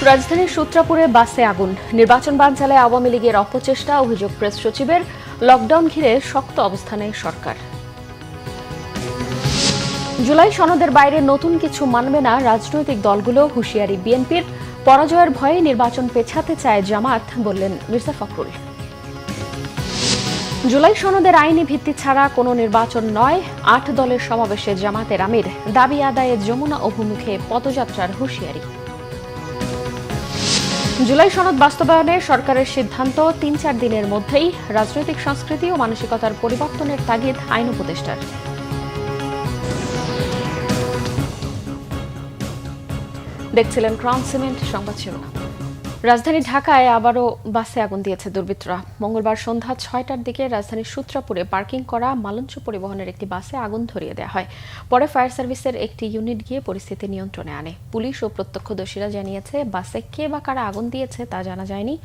রাজধানীর সূত্রাপুরে বাসে আগুন, নির্বাচন বানচালে আওয়ামী লীগের অপচেষ্টা, অভিযোগ প্রেস সচিবের। লকডাউন ঘিরে শক্ত অবস্থানে সরকার। জুলাই সনদের বাইরে নতুন কিছু মানবে না রাজনৈতিক দলগুলো, হুঁশিয়ারি বিএনপির। পরাজয়ের ভয়ে নির্বাচন পেছাতে চায় জামাত, বললেন মির্জা ফখরুল। জুলাই সনদের আইনি ভিত্তি ছাড়া কোনো নির্বাচন নয়, ৮ দলের সমাবেশে জামাতের আমির। দাবি আদায়ে যমুনা অভিমুখে পদযাত্রার হুঁশিয়ারি। জুলাই সনদ বাস্তবায়নে সরকারের সিদ্ধান্ত ৩-৪ দিনের মধ্যেই। রাজনৈতিক সংস্কৃতি ও মানসিকতার পরিবর্তনের তাগিদ আইন উপদেষ্টার। দেখছিলেন ক্রাউন সিমেন্ট সংবাদ শিরোনাম। রাজধানী ঢাকায় আবারও বাসে আগুন দিয়েছে দুর্বৃত্তরা। মঙ্গলবার সন্ধ্যা ৬টার দিকে রাজধানীর সূত্রাপুরে পার্কিং করা মালঞ্চ পরিবহনের একটি বাসে আগুন ধরিয়ে দেওয়া হয়। পরে ফায়ার সার্ভিসের একটি ইউনিট গিয়ে পরিস্থিতি নিয়ন্ত্রণে আনে। পুলিশ ও প্রত্যক্ষদর্শীরা জানিয়েছে, বাসে কে বা কারা আগুন দিয়েছে তা জানা যায়নি।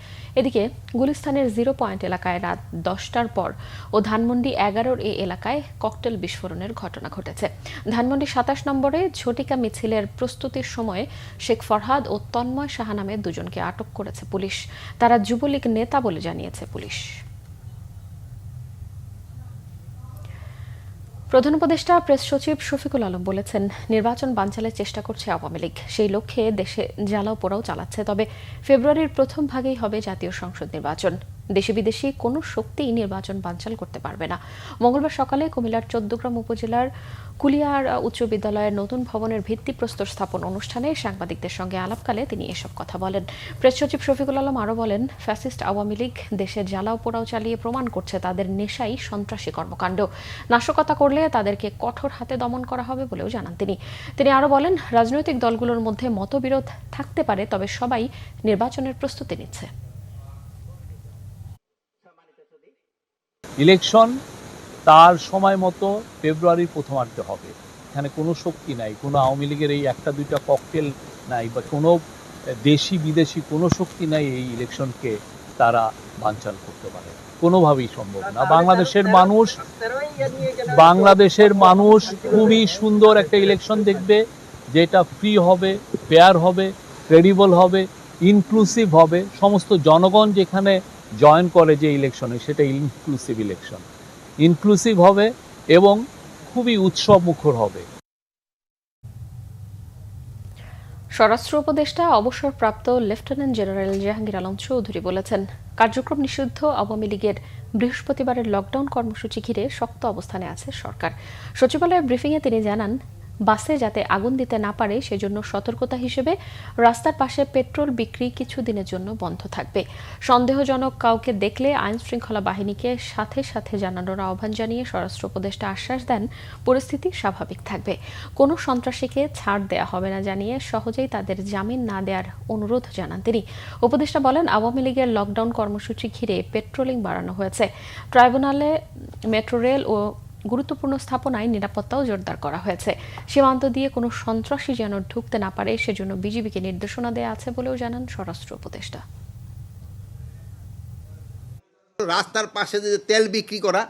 এদিকে গুলিস্তানের 0 পয়েন্ট এলাকায় রাত 10টার পর ও ধানমন্ডি 11 এ এলাকায় ককটেল বিস্ফোরণের ঘটনা ঘটেছে। ধানমন্ডি 27 নম্বরে ঝটিকা মিছিলের প্রস্তুতির সময় শেখ ফরহাদ ও তন্ময় সাহা নামে দুজনকে আটক করেছে পুলিশ। তারা যুবলীগ নেতা বলে জানিয়েছে পুলিশ। প্রধান উপদেষ্টা প্রেস সচিব শফিকুল আলম বলেছেন, নির্বাচন বানচালের চেষ্টা করছে আওয়ামী লীগ। সেই লক্ষ্যে দেশে জ্বালাও পোড়াও চালাচ্ছে। তবে ফেব্রুয়ারির প্রথম ভাগেই হবে জাতীয় সংসদ নির্বাচন। দেশি বিদেশি কোনো শক্তিই নির্বাচন বানচাল করতে পারবে না। মঙ্গলবার সকালে কুমিল্লার 14গ্রাম উপজেলার কুলিয়ার উচ্চ বিদ্যালয়ের নতুন ভবনের ভিত্তিপ্রস্তর স্থাপন অনুষ্ঠানে সাংবাদিকদের সঙ্গে আলাপকালে তিনি এসব কথা বলেন। প্রেস সচিব শফিকুল আলম আরও বলেন, ফ্যাসিস্ট আওয়ামী লীগ দেশে জ্বালাও পোড়াও চালিয়ে প্রমাণ করছে তাদের নেশাই সন্ত্রাসী কর্মকাণ্ড। নাশকতা করলে তাদেরকে কঠোর হাতে দমন করা হবে বলেও জানান তিনি আরও বলেন, রাজনৈতিক দলগুলোর মধ্যে মতবিরোধ থাকতে পারে, তবে সবাই নির্বাচনের প্রস্তুতি নিচ্ছে। ইলেকশন তার সময় মতো ফেব্রুয়ারির প্রথমার্ধে হবে। এখানে কোনো শক্তি নাই, কোনো আওয়ামী লীগের এই একটা দুইটা ককটেল নাই বা কোনো দেশি বিদেশি কোনো শক্তি নাই এই ইলেকশনকে তারা বানচাল করতে পারে। কোনোভাবেই সম্ভব না। বাংলাদেশের মানুষ খুবই সুন্দর একটা ইলেকশন দেখবে, যেটা ফ্রি হবে, ফেয়ার হবে, ক্রেডিবল হবে, ইনক্লুসিভ হবে। সমস্ত জনগণ যেখানে জয়েন করে যে ইলেকশনে, সেটা ইনক্লুসিভ হবে এবং খুবই উৎসব মুখর হবে। স্বরাষ্ট্র উপদেষ্টা অবসরপ্রাপ্ত লেফটেন্যান্ট জেনারেল জাহাঙ্গীর আলম চৌধুরী বলেছেন, কার্যক্রম নিষিদ্ধ আওয়ামী লীগের বৃহস্পতিবারের লকডাউন কর্মসূচি ঘিরে শক্ত অবস্থানে আছে সরকার। সচিবালয়ের ব্রিফিংয়ে তিনি জানান, বাসে যাতে আগুন দিতে না পারে সেজন্য সতর্কতা হিসেবে রাস্তার পাশে পেট্রোল বিক্রি কিছুদিনের জন্য বন্ধ থাকবে। সন্দেহজনক কাউকে দেখলে আইন শৃঙ্খলা বাহিনীকে সাথে সাথে জানানোর আহ্বান জানিয়ে স্বরাষ্ট্র উপদেষ্টা আশ্বাস দেন, পরিস্থিতি স্বাভাবিক থাকবে। কোনো সন্ত্রাসীকে ছাড় দেয়া হবে না জানিয়ে সহজেই তাদের জামিন না দেওয়ার অনুরোধ জানান তিনি। উপদেষ্টা বলেন, আওয়ামী লীগের লকডাউন কর্মসূচি ঘিরে পেট্রোলিং বাড়ানো হয়েছে। ট্রাইব্যুনালে, মেট্রো রেল ও গুরুত্বপূর্ণ স্থাপনায় নিরাপত্তাও জোরদার করা হয়েছে। সীমান্ত দিয়ে কোনো সন্ত্রাসী যেন ঢুকতে না পারে সেজন্য বিজিবিকে নির্দেশনা দেওয়া আছে বলেও জানান স্বরাষ্ট্র উপদেষ্টা। রাস্তার পাশে যে তেল বিক্রি করা,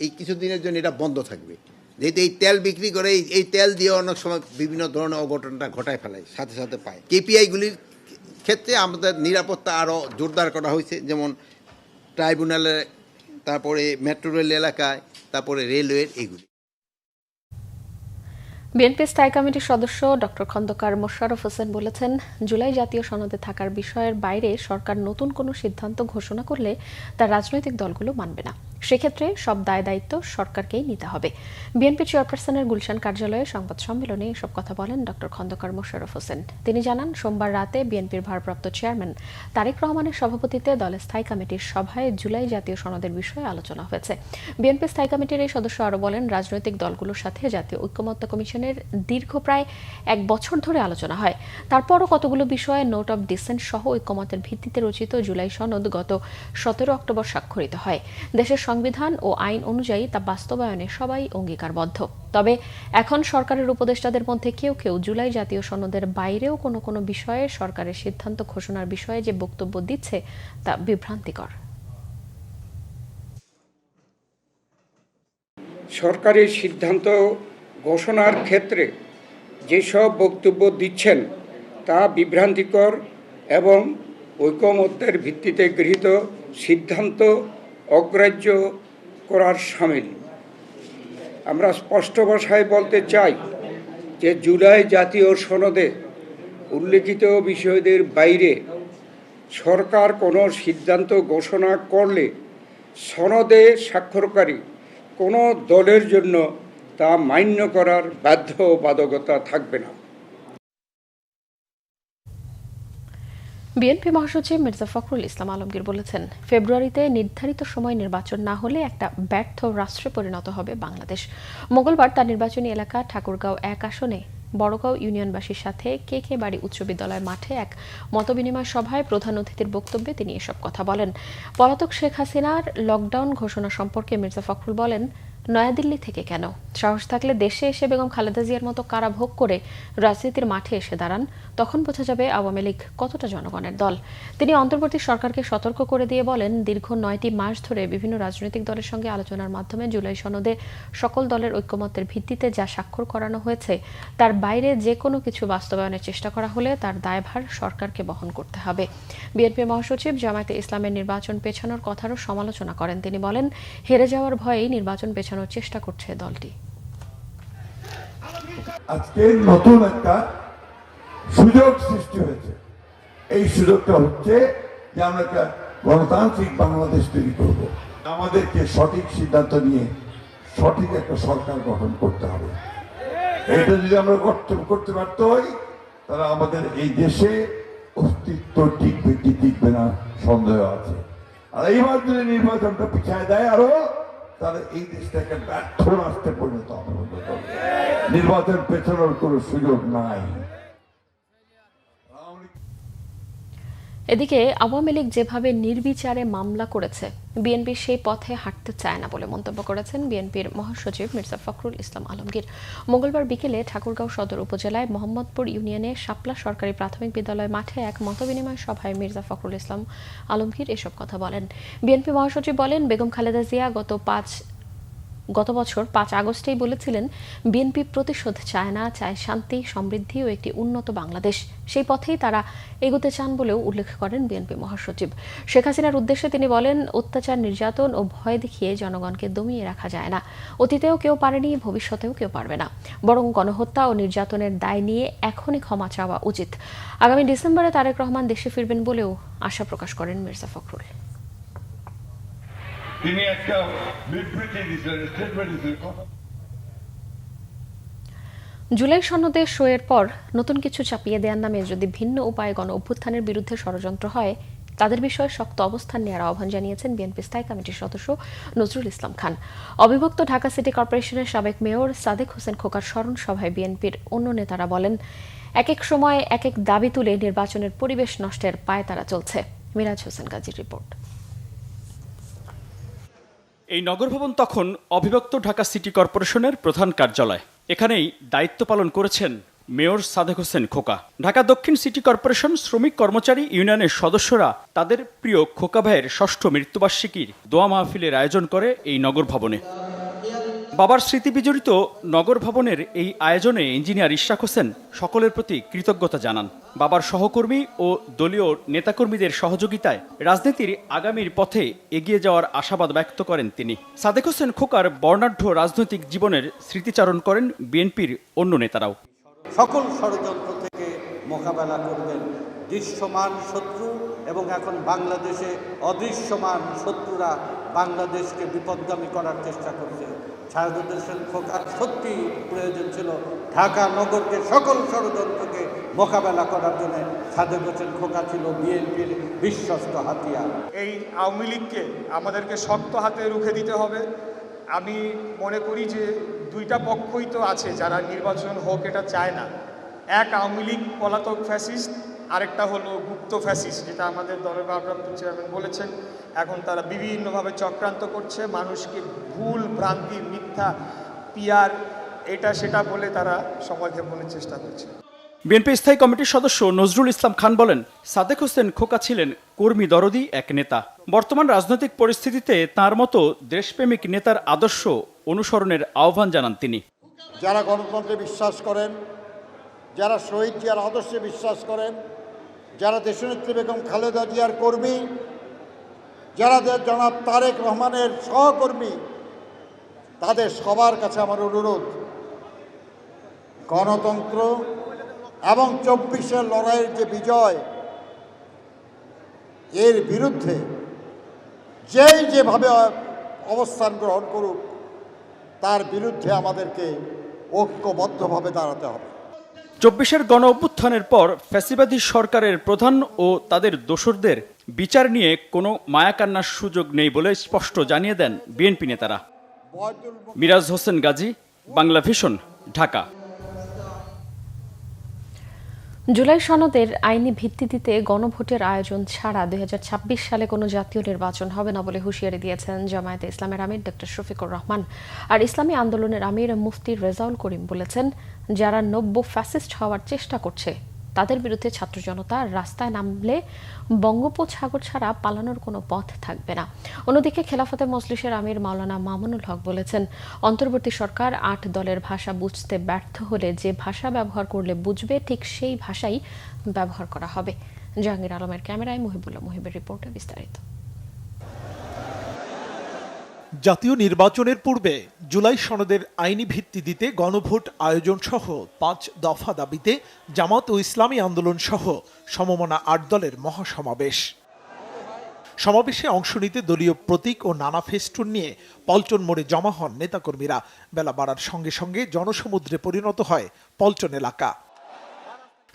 এই কিছুদিনের জন্য এটা বন্ধ থাকবে। যেহেতু এই তেল বিক্রি করে, এই তেল দিয়ে অনেক সময় বিভিন্ন ধরনের অঘটনটা ঘটায় ফেলায়, সাথে সাথে পায়। কেপিআইগুলির ক্ষেত্রে আমাদের নিরাপত্তা আরও জোরদার করা হয়েছে, যেমন ট্রাইব্যুনালে, তারপরে মেট্রো রেল এলাকায়, তারপরে রেলওয়ের এইগুলি। বিএনপি স্থায়ী কমিটির সদস্য ডক্টর খন্দকার মোশাররফ হোসেন বলেছেন, জুলাই জাতীয় সনদে থাকার বিষয়ের বাইরে সরকার নতুন কোনো সিদ্ধান্ত ঘোষণা করলে তা রাজনৈতিক দলগুলো মানবে না। সেক্ষেত্রে সব দায় দায়িত্ব সরকারকেই নিতে হবে। বিএনপি চেয়ারপারসনের গুলশান কার্যালয়ে সংবাদ সম্মেলনে এসব কথা বলেন ডক্টর খন্দকার মোশাররফ হোসেন। তিনি জানান, সোমবার রাতে বিএনপির ভারপ্রাপ্ত চেয়ারম্যান তারেক রহমানের সভাপতিত্বে দলের স্থায়ী কমিটির সভায় জুলাই জাতীয় সনদের বিষয়ে আলোচনা হয়েছে। বিএনপি স্থায়ী কমিটির এই সদস্য আরও বলেন, রাজনৈতিক দলগুলোর সাথে জাতীয় ঐকমত্য কমিশনের দীর্ঘ প্রায় 1 বছর ধরে আলোচনা হয়। তারপরও কতগুলো বিষয়ে নোট অব ডিসেন্ট সহ ঐকমত্যের ভিত্তিতে রচিত জুলাই সনদ গত 17 অক্টোবর স্বাক্ষরিত হয়। দেশের সংবিধান ও আইন অনুযায়ী তা বাস্তবায়নে সবাই অঙ্গীকারবদ্ধ। তবে এখন সরকারের উপদেষ্টাদের মধ্যে কেউ কেউ জুলাই জাতীয় সনদের বাইরেও কোনো বিষয়ে সরকারের সিদ্ধান্ত ঘোষণার বিষয়ে যে বক্তব্য দিচ্ছে তা বিভ্রান্তিকর। সরকারের সিদ্ধান্ত ঘোষণার ক্ষেত্রে যেসব বক্তব্য দিচ্ছেন তা বিভ্রান্তিকর এবং ঐকমত্যের ভিত্তিতে গৃহীত সিদ্ধান্ত অগ্রাহ্য করার শামিল। আমরা স্পষ্ট ভাষায় বলতে চাই যে জুলাই জাতীয় সনদে উল্লেখিত বিষয়দের বাইরে সরকার কোনো সিদ্ধান্ত ঘোষণা করলে সনদে স্বাক্ষরকারী কোনো দলের জন্য তা মান্য করার বাধ্যবাধকতা থাকবে না। বিএনপি মহাসচিব মির্জা ফখরুল ইসলাম আলমগীর বলেছেন, ফেব্রুয়ারিতে নির্ধারিত সময় নির্বাচন না হলে একটা ব্যর্থ রাষ্ট্রে পরিণত হবে বাংলাদেশ। মঙ্গলবার তার নির্বাচনী এলাকা ঠাকুরগাঁও ১ আসনে বড়গাঁও ইউনিয়নবাসীর সাথে কে বাড়ি উচ্চ বিদ্যালয়ের মাঠে এক মতবিনিময় সভায় প্রধান অতিথির বক্তব্যে তিনি এসব কথা বলেন। পলাতক শেখ হাসিনার লকডাউন ঘোষণা সম্পর্কে মির্জা ফখরুল বলেন, নয়াদিল্লি থেকে কেন, সাহস থাকলে দেশে এসে বেগম খালেদা জিয়ার মতো কারাভোগ করে রাজনীতির মাঠে এসে দাঁড়ান, তখন বোঝা যাবে আওয়ামী লীগ কতটা জনগণের দল। তিনি অন্তর্বর্তী সরকারকে সতর্ক করে দিয়ে বলেন, দীর্ঘ ৯টি মাস ধরে বিভিন্ন রাজনৈতিক দলের সঙ্গে আলোচনার মাধ্যমে জুলাই সনদে সকল দলের ঐকমত্যের ভিত্তিতে যা স্বাক্ষর করানো হয়েছে তার বাইরে যে কোনো কিছু বাস্তবায়নের চেষ্টা করা হলে তার দায়ভার সরকারকে বহন করতে হবে। বিএনপি মহাসচিব জামায়াতে ইসলামের নির্বাচন পেছানোর কথারও সমালোচনা করেন। তিনি বলেন, হেরে যাওয়ার ভয়েই নির্বাচন পেছানোর চেষ্টা করছে দলটি। আজকে নতুন একটা সুযোগ সৃষ্টি হয়েছে। এই সুযোগটা হচ্ছে যে আমরা একটা গণতান্ত্রিক বাংলাদেশ তৈরি করব। আমাদেরকে সঠিক সিদ্ধান্ত নিয়ে সঠিক একটা সরকার গঠন করতে হবে। এটা যদি আমরা করতে পারতে হই, তাহলে আমাদের এই দেশে অস্তিত্ব টিকবে কি টিকবে না সন্দেহ আছে। আর এইবার যদি নির্বাচনটা পিছায় দেয় আরো, তাহলে এই দেশটাকে ব্যর্থ রাষ্ট্রে পরিণত হবে। নির্বাচন পেছানোর কোনো সুযোগ নাই। এদিকে আওয়ামী লীগ যেভাবে নির্বিচারে মামলা করেছে, বিএনপি সেই পথে হাঁটতে চায় না বলে মন্তব্য করেছেন বিএনপির মহাসচিব মির্জা ফখরুল ইসলাম আলমগীর। মঙ্গলবার বিকেলে ঠাকুরগাঁও সদর উপজেলায় মোহাম্মদপুর ইউনিয়নে শাপলা সরকারি প্রাথমিক বিদ্যালয় মাঠে এক মতবিনিময় সভায় মির্জা ফখরুল ইসলাম আলমগীর এসব কথা বলেন। বিএনপি মহাসচিব বলেন, বেগম খালেদা জিয়া গত বছর ৫ আগস্টেই বলেছিলেন, বিএনপি প্রতিশোধ চায় না, চায় শান্তি, সমৃদ্ধি ও একটি উন্নত বাংলাদেশ। সেই পথেই তারা এগোতে চান বলেও উল্লেখ করেন বিএনপি মহাসচিব। শেখ হাসিনার উদ্দেশ্যে তিনি বলেন, অত্যাচার, নির্যাতন ও ভয় দেখিয়ে জনগণকে দমিয়ে রাখা যায় না। অতীতেও কেউ পারেনি, ভবিষ্যতেও কেউ পারবে না। বরং গণহত্যা ও নির্যাতনের দায় নিয়ে এখনই ক্ষমা চাওয়া উচিত। আগামী ডিসেম্বরে তারেক রহমান দেশে ফিরবেন বলেও আশা প্রকাশ করেন মির্জা ফখরুল। তিনি একটা বিবৃতি দিয়েছেন, স্টেটমেন্ট দিয়েছেন। জুলাই সনদে সইয়ের পর নতুন কিছু চাপিয়ে দেওয়ার নামে যদি ভিন্ন উপায়ে গণ অভ্যুত্থানের বিরুদ্ধে ষড়যন্ত্র হয়, তাদের বিষয়ে শক্ত অবস্থান নেওয়ার আহ্বান জানিয়েছেন বিএনপি স্থায়ী কমিটির সদস্য নজরুল ইসলাম খান। অবিভক্ত ঢাকা সিটি কর্পোরেশনের সাবেক মেয়র সাদেক হোসেন খোকার স্মরণ সভায় বিএনপির অন্য নেতারা বলেন, এক এক সময় এক এক দাবি তুলে নির্বাচনের পরিবেশ নষ্টের পায়তারা চলছে। মিরাজ হোসেন গাজীর রিপোর্ট। এই নগর ভবন তখন অবিভক্ত ঢাকা সিটি কর্পোরেশনের প্রধান কার্যালয়। এখানেই দায়িত্ব পালন করেছেন মেয়র সাদেক হোসেন খোকা। ঢাকা দক্ষিণ সিটি কর্পোরেশন শ্রমিক কর্মচারী ইউনিয়নের সদস্যরা তাদের প্রিয় খোকা ভাইয়ের ৬ষ্ঠ মৃত্যুবার্ষিকীর দোয়া মাহফিলের আয়োজন করে এই নগর ভবনে। বাবার স্মৃতি বিজড়িত নগর ভবনের এই আয়োজনে ইঞ্জিনিয়ার ইশরাক হোসেন সকলের প্রতি কৃতজ্ঞতা জানান। বাবার সহকর্মী ও দলীয় নেতাকর্মীদের সহযোগিতায় রাজনীতির আগামীর পথে এগিয়ে যাওয়ার আশাবাদ ব্যক্ত করেন তিনি। সাদেক হোসেন খোকার বর্ণাঢ্য রাজনৈতিক জীবনের স্মৃতিচারণ করেন বিএনপির অন্য নেতারাও। সকল ষড়যন্ত্র থেকে মোকাবেলা করবেন দৃশ্যমান শত্রু, এবং এখন বাংলাদেশে অদৃশ্যমান শত্রুরা বাংলাদেশকে বিপদগামী করার চেষ্টা করছে। সাদেক হোসেন খোকার সত্যি প্রয়োজন ছিল ঢাকা নগরকে সকল ষড়যন্ত্রকে মোকাবেলা করার জন্য। সাদেক হোসেন খোকা ছিল বিএনপির বিশ্বস্ত হাতিয়ার। এই আওয়ামী লীগকে আমাদেরকে শক্ত হাতে রুখে দিতে হবে। আমি মনে করি যে দুইটা পক্ষই তো আছে যারা নির্বাচন হোক এটা চায় না। এক আওয়ামী লীগ পলাতক ফ্যাসিস্ট, আরেকটা হলো গুপ্ত ফ্যাসিস্ট, যেটা আমাদের দলের ভারপ্রাপ্ত চেয়ারম্যান বলেছেন। এখন তারা বিভিন্নভাবে চক্রান্ত করছে, মানুষকে ভুল ভ্রান্তি, মিথ্যা, পিয়ার, এটা সেটা বলে তারা সময় ক্ষেপণের চেষ্টা করছে। বিএনপি স্থায়ী কমিটির সদস্য নজরুল ইসলাম খান বলেন, সাদেক হোসেন খোকা ছিলেন কর্মী দরদি এক নেতা। বর্তমান রাজনৈতিক পরিস্থিতিতে তার মতো দেশপ্রেমিক নেতার আদর্শ অনুসরণের আহ্বান জানান তিনি। যারা গণতন্ত্রে বিশ্বাস করেন, যারা শহীদ জিয়ার আদর্শে বিশ্বাস করেন, যারা দেশনেত্রী বেগম খালেদা জিয়ার কর্মী, যারা জনাব তারেক রহমানের সহকর্মী, তাদের সবার কাছে আমার অনুরোধ, গণতন্ত্র এবং 24-এর লড়াইয়ের যে বিজয়, এর বিরুদ্ধে যেভাবে অবস্থান গ্রহণ করুক, তার বিরুদ্ধে আমাদেরকে ঐক্যবদ্ধভাবে দাঁড়াতে হবে। 24-এর গণ অভ্যুত্থানের পর ফ্যাসিবাদী সরকারের প্রধান ও তাদের দোসরদের বিচার নিয়ে কোনো মায়াকান্নার সুযোগ নেই বলে স্পষ্ট জানিয়ে দেন বিএনপি নেতারা। মিরাজ হোসেন গাজী, বাংলা ভিশন, ঢাকা। জুলাই সনদের আইনি ভিত্তি দিতে গণভোটের আয়োজন ছাড়া 2026 সালে কোনো জাতীয় নির্বাচন হবে না বলে হুঁশিয়ারি দিয়েছেন জামায়াতে ইসলামের আমির ডক্টর শফিকুর রহমান। আর ইসলামী আন্দোলনের আমির মুফতি রেজাউল করিম বলেছেন, যারা নব্য ফ্যাসিস্ট হওয়ার চেষ্টা করছে তাদের বিরুদ্ধে ছাত্র জনতা রাস্তায় নামলে বঙ্গোপসাগর ছাড়া পালানোর কোনো পথ থাকবে না। অন্যদিকে খেলাফতে মজলিসের আমির মাওলানা মামুনুল হক বলেছেন, অন্তর্বর্তী সরকার 8 দলের ভাষা বুঝতে ব্যর্থ হলে যে ভাষা ব্যবহার করলে বুঝবে ঠিক সেই ভাষাই ব্যবহার করা হবে। জাহাঙ্গীর আলমের ক্যামেরায় মুহিবুল্লাহ মুহিবের রিপোর্টে বিস্তারিত। জাতীয় নির্বাচনের পূর্বে জুলাই সনদের আইনি ভিত্তি দিতে গণভোট আয়োজন সহ 5 দফা দাবিতে জামাত ও ইসলামী আন্দোলন সহ সমমনা 8 দলের মহাসমাবেশ। সমাবেশে অংশ নিতে দলীয় প্রতীক ও নানা ফেস্টুন নিয়ে পল্টন মোড়ে জমা হন নেতাকর্মীরা। বেলা বাড়ার সঙ্গে সঙ্গে জনসমুদ্রে পরিণত হয় পল্টন এলাকা।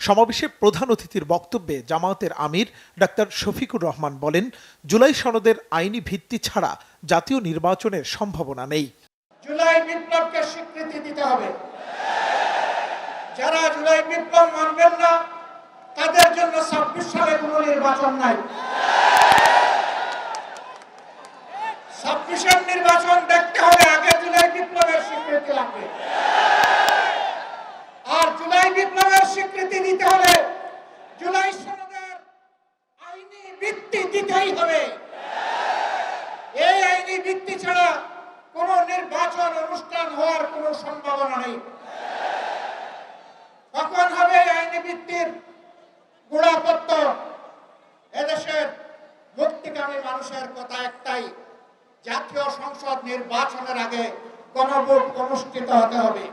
সমাবেশে প্রধান অতিথির বক্তব্যে জামায়াতের আমির ডাক্তার শফিকুর রহমান বলেন, জুলাই সনদের আইনি ভিত্তি ছাড়া জাতীয় নির্বাচনের সম্ভাবনা নেই। জুলাই বিপ্লবকে স্বীকৃতি দিতে হবে। যারা জুলাই বিপ্লব মানবেন না তাদের জন্য 26 সালে কোনো নির্বাচন নাই। 26-এর নির্বাচন দেখতে হলে আগে জুলাই বিপ্লবের স্বীকৃতি লাগবে। আর জুলাই বিপ্লবের স্বীকৃতি দিতে হলে জুলাই সনদের আইনি ভিত্তি দিতেই হবে। এই আইনি ভিত্তি ছাড়া কোনো নির্বাচন অনুষ্ঠান হওয়ার কোনো সম্ভাবনা নেই। কখন হবে আইনি ভিত্তির গোড়াপত্য? এদেশের মুক্তিকামী মানুষের কথা একটাই, জাতীয় সংসদ নির্বাচনের আগে গণভোট অনুষ্ঠিত হতে হবে।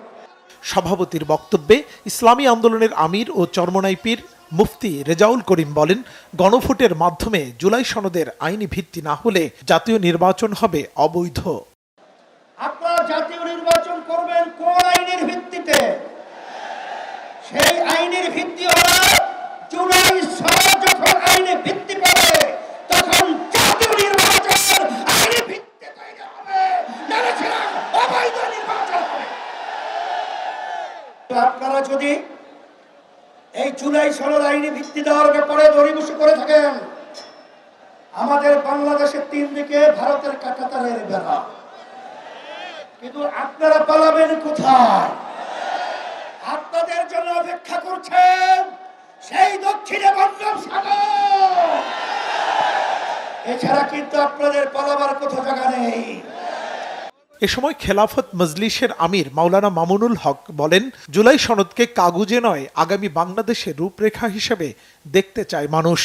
সভাপতির বক্তব্যে ইসলামী আন্দোলনের আমির ও চরমোনাই পীর মুফতি রেজাউল করিম বলেন, গণভোটের মাধ্যমে জুলাই সনদের আইনি ভিত্তি না হলে জাতীয় নির্বাচন হবে অবৈধ। আপনারা জাতীয় নির্বাচন করবেন কোন আইনের ভিত্তিতে? সেই আইনের ভিত্তি হলো জুলাই সনদ যখন আইনে ভিত্তি পাবে তখন জাতীয় নির্বাচন আইনি ভিত্তি তৈরি হবে, নাহলে সেটা অবৈধ নির্বাচন হবে। আপনারা যদি এই জুলাই সনদ আইনি ভিত্তি দেওয়ার ব্যাপারে দড়িবসি করে থাকেন, আমাদের বাংলাদেশের 3 দিকে ভারতের কাঁটাতারের বেড়া, কিন্তু আপনারা পালাবেন কোথায়? আপনাদের জন্য অপেক্ষা করছেন সেই দক্ষিণে বঙ্গোপসাগর। এছাড়া কিন্তু আপনাদের পালাবার কোথাও জায়গা নেই। এ সময় খেলাফত মজলিসের আমির মাওলানা মামুনুল হক বলেন, জুলাই সনদকে কাগুজে নয় আগামী বাংলাদেশের রূপরেখা হিসেবে দেখতে চায় মানুষ।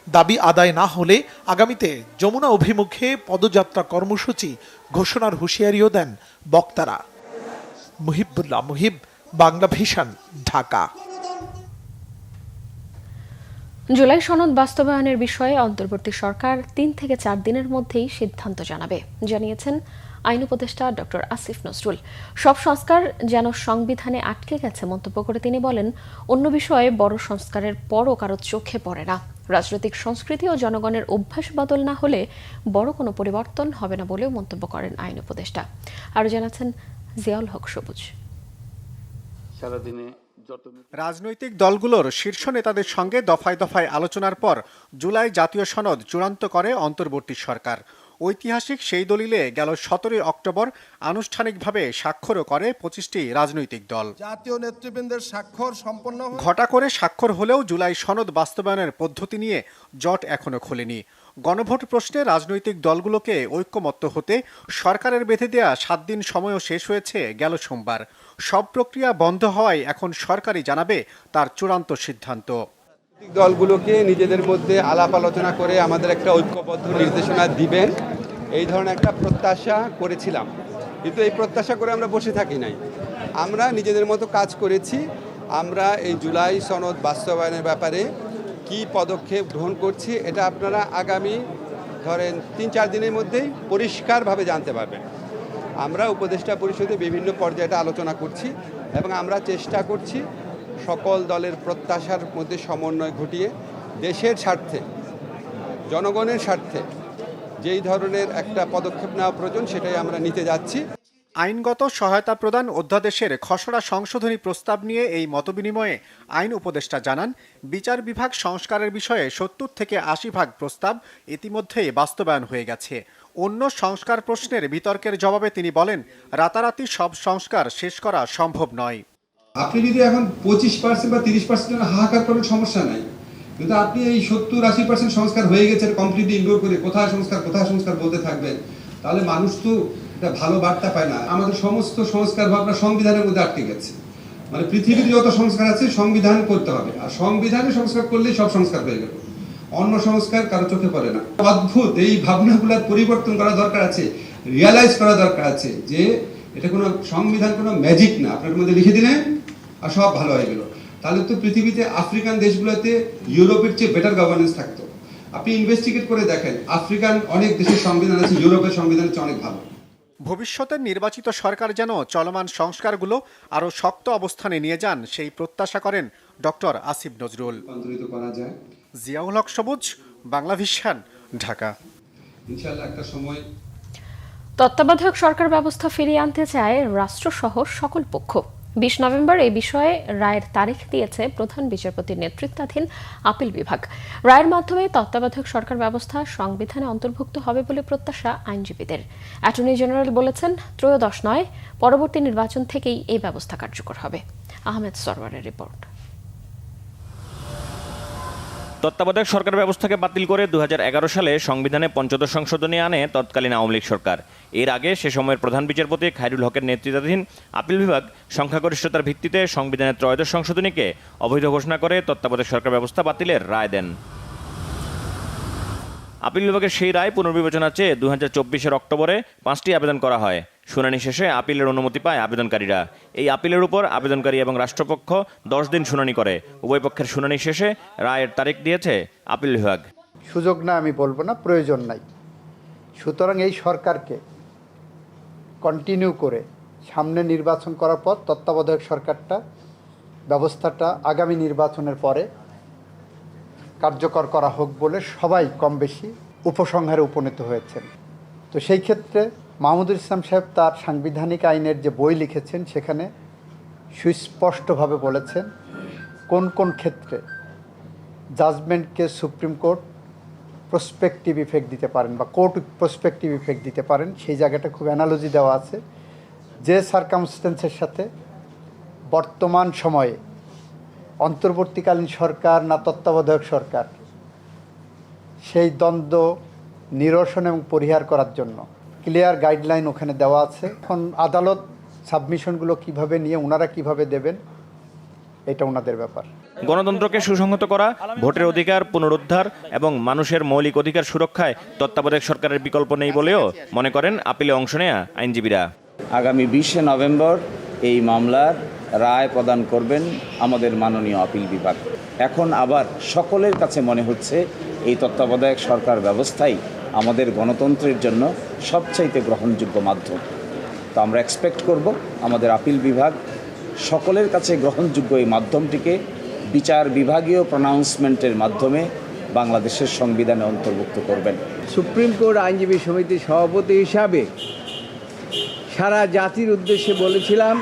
দাবি আদায় না হলে আগামীতে যমুনা অভিমুখে পদযাত্রা কর্মসূচি ঘোষণার হুঁশিয়ারিও দেন বক্তারা। মুহিবুল্লাহ মুহিব, বাংলা ভিশন, ঢাকা। জুলাই সনদ বাস্তবায়নের বিষয়ে অন্তর্বর্তী সরকার 3 থেকে 4 দিনের মধ্যেই সিদ্ধান্ত জানাবে, জানিয়েছেন আইন উপদেষ্টা ডক্টর আসিফ নজরুল। সব সংস্কার যেন সংবিধানে আটকে গেছে মন্তব্য করে তিনি বলেন, অন্য বিষয়ে বড় সংস্কারের পরও কারো চোখে পড়ে না। রাজনৈতিক সংস্কৃতি ও জনগণের অভ্যাস বদল না হলে বড় কোনো পরিবর্তন হবে না বলেও মন্তব্য করেন আইন উপদেষ্টা। আরও জানাচ্ছেন জিয়াউল হক সবুজ। রাজনৈতিক দলগুলোর শীর্ষ নেতাদের সঙ্গে দফায় দফায় আলোচনার পর জুলাই জাতীয় সনদ চূড়ান্ত করে অন্তর্বর্তী সরকার। ঐতিহাসিক সেই দলিলে গেল 17 অক্টোবর আনুষ্ঠানিকভাবে স্বাক্ষরও করে 25টি রাজনৈতিক দল। জাতীয় নেতৃবৃন্দের স্বাক্ষর সম্পন্ন ঘটা করে স্বাক্ষর হলেও জুলাই সনদ বাস্তবায়নের পদ্ধতি নিয়ে জট এখনো খোলেনি। গণভোট প্রশ্নে রাজনৈতিক দলগুলোকে ঐক্যমত্য হতে সরকারের বেঁধে দেয়া 7 দিন সময়ও শেষ হয়েছে গেল সোমবার। সব প্রক্রিয়া বন্ধ হওয়ায় এখন সরকারই জানাবে তার চূড়ান্ত সিদ্ধান্ত। দলগুলোকে নিজেদের মধ্যে আলাপ আলোচনা করে আমাদের একটা ঐক্যবদ্ধ নির্দেশনা দিবেন, এই ধরনের একটা প্রত্যাশা করেছিলাম। কিন্তু এই প্রত্যাশা করে আমরা বসে থাকি নাই, আমরা নিজেদের মতো কাজ করেছি। আমরা এই জুলাই সনদ বাস্তবায়নের ব্যাপারে কি পদক্ষেপ গ্রহণ করছি এটা আপনারা আগামী ধরেন 3-4 দিনের মধ্যেই পরিষ্কারভাবে জানতে পারবেন। আমরা উপদেষ্টা পরিষদে বিভিন্ন পর্যায়ে এটা আলোচনা করছি এবং আমরা চেষ্টা করছি সকল দলের প্রত্যাশার মধ্যে সমন্বয় ঘটিয়ে দেশের স্বার্থে, জনগণের স্বার্থে যেই ধরনের একটা পদক্ষেপ নেওয়া প্রয়োজন সেটাই আমরা নিতে যাচ্ছি। আইনগত সহায়তা প্রদান অধ্যাদেশের খসড়া সংশোধনী প্রস্তাব নিয়ে এই মতবিনিময়ে আইন উপদেষ্টা জানান, বিচার বিভাগ সংস্কারের বিষয়ে 70 থেকে 80% প্রস্তাব ইতিমধ্যেই বাস্তবায়ন হয়ে গেছে। অন্য সংস্কার প্রশ্নের বিতর্কের জবাবে তিনি বলেন, রাতারাতি সব সংস্কার শেষ করা সম্ভব নয়। আপনি যদি এখন 25% বা 30% হাহাকার করেন সমস্যা নাই, কিন্তু আপনি এই 70-80% সংস্কার হয়ে গেছে কমপ্লিটলি ইগনোর করে কোথায় সংস্কার বলতে থাকবেন, তাহলে মানুষ তো এটা ভালো বার্তা পায় না। আমাদের সমস্ত সংস্কার ভাবনা সংবিধানের মধ্যে আটকে গেছে। মানে পৃথিবীতে যত সংস্কার আছে সংবিধান করতে হবে, আর সংবিধানে সংস্কার করলেই সব সংস্কার হয়ে গেল, অন্য সংস্কার কারো চোখে পড়ে না। অদ্ভুত এই ভাবনাগুলোর পরিবর্তন করা দরকার আছে, রিয়ালাইজ করা দরকার আছে যে এটা কোনো সংবিধান কোনো ম্যাজিক না, আপনার মধ্যে লিখে দিলেন আর সব ভালো হয়ে গেল। তাহলে তো পৃথিবীতে আফ্রিকান দেশগুলোতে ইউরোপের চেয়ে বেটার গভর্নেন্স থাকতো। আপনি ইনভেস্টিগেট করে দেখেন, আফ্রিকান অনেক দেশের সংবিধান আছে ইউরোপের সংবিধানের চেয়ে অনেক ভালো। ভবিষ্যতের নির্বাচিত সরকার যেন চলমান সংস্কারগুলো আরও শক্ত অবস্থানে নিয়ে যান, সেই প্রত্যাশা করেন ডক্টর আসিফ নজরুল। জিয়াউল হক সবুজ, বাংলা ভিশন, ঢাকা। ইনশাআল্লাহ একটা সময় তত্ত্বাবধায়ক সরকার ব্যবস্থা ফিরিয়ে আনতে চায় রাষ্ট্রসহ সকল পক্ষ। 20 নভেম্বর এই বিষয়ে রায়ের তারিখ দিয়েছে প্রধান বিচারপতির নেতৃত্বাধীন আপিল বিভাগ। রায়ের মাধ্যমে তত্ত্বাবধায়ক সরকার ব্যবস্থা সংবিধানে অন্তর্ভুক্ত হবে বলে প্রত্যাশা আইনজীবীদের। অ্যাটর্নি জেনারেল বলেছেন, ত্রয়োদশ নয়, পরবর্তী নির্বাচন থেকেই এই ব্যবস্থা কার্যকর হবে। আহমেদ সরওয়ারের রিপোর্ট। তত্ত্বাবধায়ক সরকার ব্যবস্থাকে বাতিল করে 2011 সালে সংবিধানে ৫ম সংশোধনী আনে তৎকালীন আওয়ামী লীগ সরকার। এর আগে সে সময়ের প্রধান বিচারপতি খায়রুল হকের নেতৃত্বাধীন আপিল বিভাগ সংখ্যাগরিষ্ঠতার ভিত্তিতে সংবিধানের ত্রয়োদশ সংশোধনীকে অবৈধ ঘোষণা করে তত্ত্বাবধায়ক সরকার ব্যবস্থা বাতিলের রায় দেন। আপিল বিভাগের সেই রায় পুনর্বিবেচনা চেয়ে 2024 অক্টোবরে 5টি আবেদন করা হয়। শুনানি শেষে আপিলের অনুমতি পায় আবেদনকারীরা। এই আপিলের উপর আবেদনকারী এবং রাষ্ট্রপক্ষ 10 দিন শুনানি করে। উভয় পক্ষের শুনানি শেষে রায়ের তারিখ দিয়েছে আপিল বিভাগ। সুযোগ না আমি বলবো না, প্রয়োজন নাই। সুতরাং এই সরকারকে কন্টিনিউ করে সামনে নির্বাচন করার পর তত্ত্বাবধায়ক সরকারটা ব্যবস্থাটা আগামী নির্বাচনের পরে কার্যকর করা হোক বলে সবাই কম বেশি উপসংহারে উপনীত হয়েছেন। তো সেই ক্ষেত্রে মাহমুদুল ইসলাম সাহেব তার সাংবিধানিক আইনের যে বই লিখেছেন সেখানে সুস্পষ্টভাবে বলেছেন কোন কোন ক্ষেত্রে জাজমেন্টকে সুপ্রিম কোর্ট প্রসপেক্টিভ ইফেক্ট দিতে পারেন বা কোর্ট প্রসপেক্টিভ ইফেক্ট দিতে পারেন। সেই জায়গাটা খুব অ্যানালজি দেওয়া আছে, যে সার্কামস্টেন্সের সাথে বর্তমান সময়ে অন্তর্বর্তীকালীন সরকার না তত্ত্বাবধায়ক সরকার, সেই দ্বন্দ্ব নিরসন এবং পরিহার করার জন্য ক্লিয়ার গাইডলাইন ওখানে দেওয়া আছে। এখন আদালত সাবমিশনগুলো কিভাবে নিয়ে ওনারা কিভাবে দেবেন এটা ওনাদের ব্যাপার। গণতন্ত্রকে সুসংহত করা, ভোটের অধিকার পুনরুদ্ধার এবং মানুষের মৌলিক অধিকার সুরক্ষায় তত্ত্বাবধায়ক সরকারের বিকল্প নেই বলেও মনে করেন আপিলে অংশ নেয়া আইনজীবীরা। আগামী 20 নভেম্বর এই মামলার রায় প্রদান করবেন আমাদের মাননীয় আপিল বিভাগ। এখন আবার সকলের কাছে মনে হচ্ছে এই তত্ত্বাবধায়ক সরকার ব্যবস্থাই আমাদের গণতন্ত্রের জন্য সবচাইতে গ্রহণযোগ্য মাধ্যম। তো আমরা এক্সপেক্ট করব আমাদের আপিল বিভাগ সকলের কাছে গ্রহণযোগ্য এই মাধ্যমটিকে বিচার বিভাগীয় প্রনাউন্সমেন্টের মাধ্যমে বাংলাদেশের সংবিধানে অন্তর্ভুক্ত করবেন। সুপ্রিম কোর্ট আইনজীবী সমিতির সভাপতি হিসাবে সারা জাতির উদ্দেশ্যে বলেছিলাম,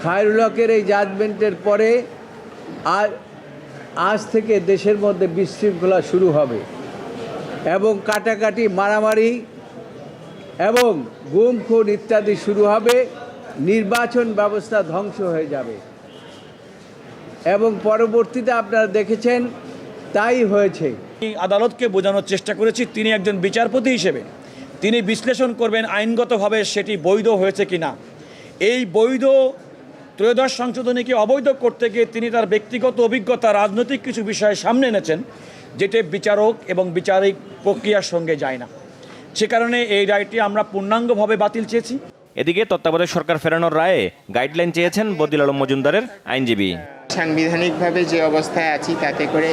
খায়রুল হকের এই জাজমেন্টের পরে আজ থেকে দেশের মধ্যে বিশৃঙ্খলা শুরু হবে এবং কাটাকাটি, মারামারি এবং গুম খুন ইত্যাদি শুরু হবে, নির্বাচন ব্যবস্থা ধ্বংস হয়ে যাবে এবং পরবর্তীতে আপনারা দেখেছেন তাই হয়েছে। আদালতকে বোঝানোর চেষ্টা করেছি তিনি একজন বিচারপতি হিসেবে তিনি বিশ্লেষণ করবেন আইনগতভাবে সেটি বৈধ হয়েছে কিনা। এই বৈধ ত্রয়োদশ সংশোধনীকে অবৈধ করতে গিয়ে তিনি তার ব্যক্তিগত অভিজ্ঞতা, রাজনৈতিক কিছু বিষয় সামনে এনেছেন, যেটি বিচারক এবং বিচারিক প্রক্রিয়ার সঙ্গে যায় না। সে কারণে এই রায়টি আমরা পূর্ণাঙ্গভাবে বাতিল চেয়েছি। এদিকে তত্ত্বাবধায়ক সরকার ফেরানোর রায়ে গাইডলাইন চেয়েছেন বদিল আলম মজুমদারের আইনজীবী। সাংবিধানিকভাবে যে অবস্থায় আছি তাতে করে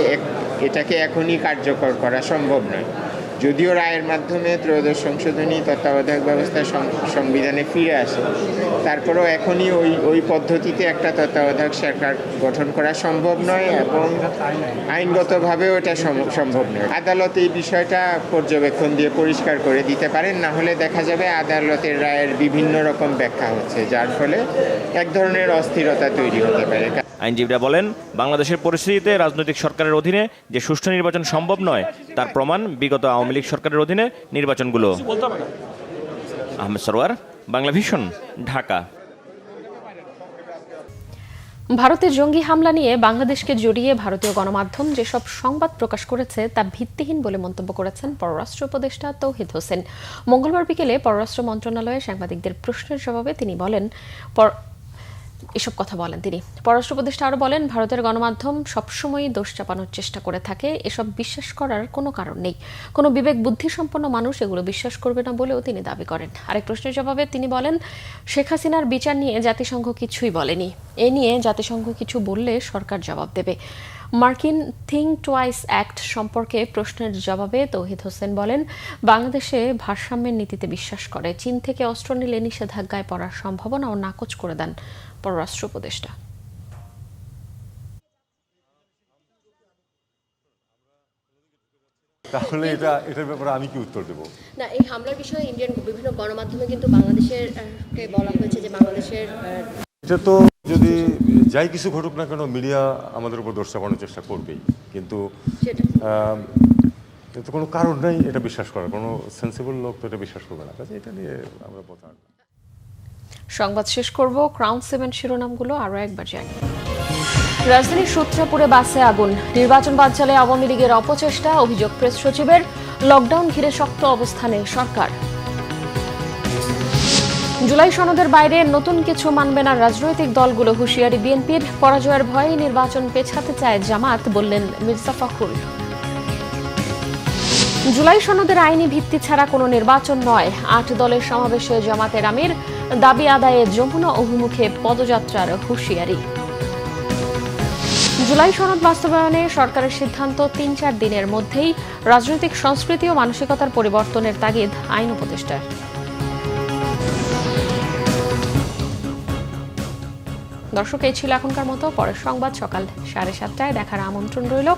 এটাকে এখনই কার্যকর করা সম্ভব নয়। যদিও রায়ের মাধ্যমে ত্রয়োদশ সংশোধনী তত্ত্বাবধায়ক ব্যবস্থা সংবিধানে ফিরে আসে, তারপরেও এখনই ওই পদ্ধতিতে একটা তত্ত্বাবধায়ক সরকার গঠন করা সম্ভব নয় এবং আইনগতভাবেও এটা সম্ভব নয়। আদালত এই বিষয়টা পর্যবেক্ষণ দিয়ে পরিষ্কার করে দিতে পারেন, না হলে দেখা যাবে আদালতের রায়ের বিভিন্ন রকম ব্যাখ্যা হচ্ছে, যার ফলে এক ধরনের অস্থিরতা তৈরি হতে পারে। আইনজীবীরা বলেন, বাংলাদেশের পরিস্থিতিতে রাজনৈতিক সরকারের অধীনে যে সুষ্ঠু নির্বাচন সম্ভব নয় তার প্রমাণ বিগত আওয়ামী লীগ সরকারের অধীনে নির্বাচনগুলো। আহমেদ সরওয়ার, বাংলা ভিশন, ঢাকা। ভারতের জঙ্গি হামলা নিয়ে বাংলাদেশকে জড়িয়ে ভারতীয় গণমাধ্যম যেসব সংবাদ প্রকাশ করেছে তা ভিত্তিহীন বলে মন্তব্য করেছেন পররাষ্ট্র উপদেষ্টা তৌহিদ হোসেন। মঙ্গলবার বিকেলে পররাষ্ট্র মন্ত্রণালয়ে সাংবাদিকদের প্রশ্নের জবাবে তিনি এসব কথা বলেন। তিনি পররাষ্ট্র উপদেষ্টা আরও বলেন, ভারতের গণমাধ্যম সবসময়ই দোষ চাপানোর চেষ্টা করে থাকে, এসব বিশ্বাস করার কোনো কারণ নেই। কোনো বিবেক বুদ্ধিসম্পন্ন মানুষ এগুলো বিশ্বাস করবে না বলেও তিনি দাবি করেন। আরেক প্রশ্নের জবাবে তিনি বলেন, শেখ হাসিনার বিচার নিয়ে জাতিসংঘ কিছুই বলেনি, এ নিয়ে জাতিসংঘ কিছু বললে সরকার জবাব দেবে। মার্কিন থিঙ্ক টুয়াইস অ্যাক্ট সম্পর্কে প্রশ্নের জবাবে তৌহিদ হোসেন বলেন, বাংলাদেশে ভারসাম্যের নীতিতে বিশ্বাস করে, চীন থেকে অস্ত্র নিলে নিষেধাজ্ঞায় পড়ার সম্ভাবনাও নাকচ করে দেন পররাষ্ট্র উপদেষ্টা। তাহলে এটার ব্যাপারে আমি কি উত্তর দেব? না, এই হামলার বিষয়ে ইন্ডিয়ান বিভিন্ন গণমাধ্যমে কিন্তু বাংলাদেশের বলা হয়েছে যে বাংলাদেশের এটা তো যদি যাই কিছু ঘটুক না কেন মিডিয়া আমাদের উপর দোষ চাপানোর চেষ্টা করবেই, কিন্তু তো কোনো কারণ নেই এটা বিশ্বাস করার, কোনো সেন্সিবল লোক তো এটা বিশ্বাস করবে না। কাজে এটা নিয়ে আমরা কথা। সংবাদ শেষ করব ক্রাউন সিমেন্ট শিরোনামগুলো আরও একবার জানি। রাজধানীর সূত্রাপুরে বাসে আগুন, নির্বাচন বানচালে আওয়ামী লীগের অপচেষ্টা, অভিযোগ প্রেস সচিবের। লকডাউন ঘিরে শক্ত অবস্থানে সরকার। জুলাই সনদের বাইরে নতুন কিছু মানবে না রাজনৈতিক দলগুলো, হুঁশিয়ারি বিএনপির। পরাজয়ের ভয়ে নির্বাচন পেছাতে চায় জামাত, বললেন মির্জা ফখরুল। জুলাই সনদের আইনি ভিত্তি ছাড়া কোনো নির্বাচন নয়, ৮ দলের সমাবেশে জামাতের আমির। দাবি আদায়ে যমুনা অভিমুখে পদযাত্রার হুঁশিয়ারি। জুলাই সনদ বাস্তবায়নে সরকারের সিদ্ধান্ত ৩-৪ দিনের মধ্যেই। রাজনৈতিক সংস্কৃতি ও মানসিকতার পরিবর্তনের তাগিদ আইন উপদেষ্টার। দর্শক, এই ছিল এখনকার মতো। পরের সংবাদ সকাল 7:30টায় দেখার আমন্ত্রণ রইল।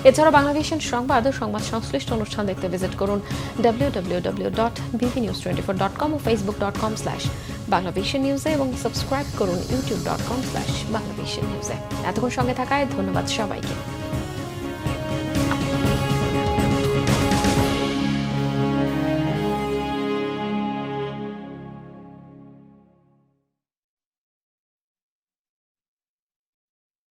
এছাড়াও বাংলাদেশের সংবাদ ও সংবাদ সংশ্লিষ্ট অনুষ্ঠান দেখতে ভিজিট করুন www.bvnews24.com ও facebook.com/banglavisionnews এবং সাবস্ক্রাইব করুন youtube.com/banglavisionnews। এতক্ষণ সঙ্গে থাকায় ধন্যবাদ সবাইকে।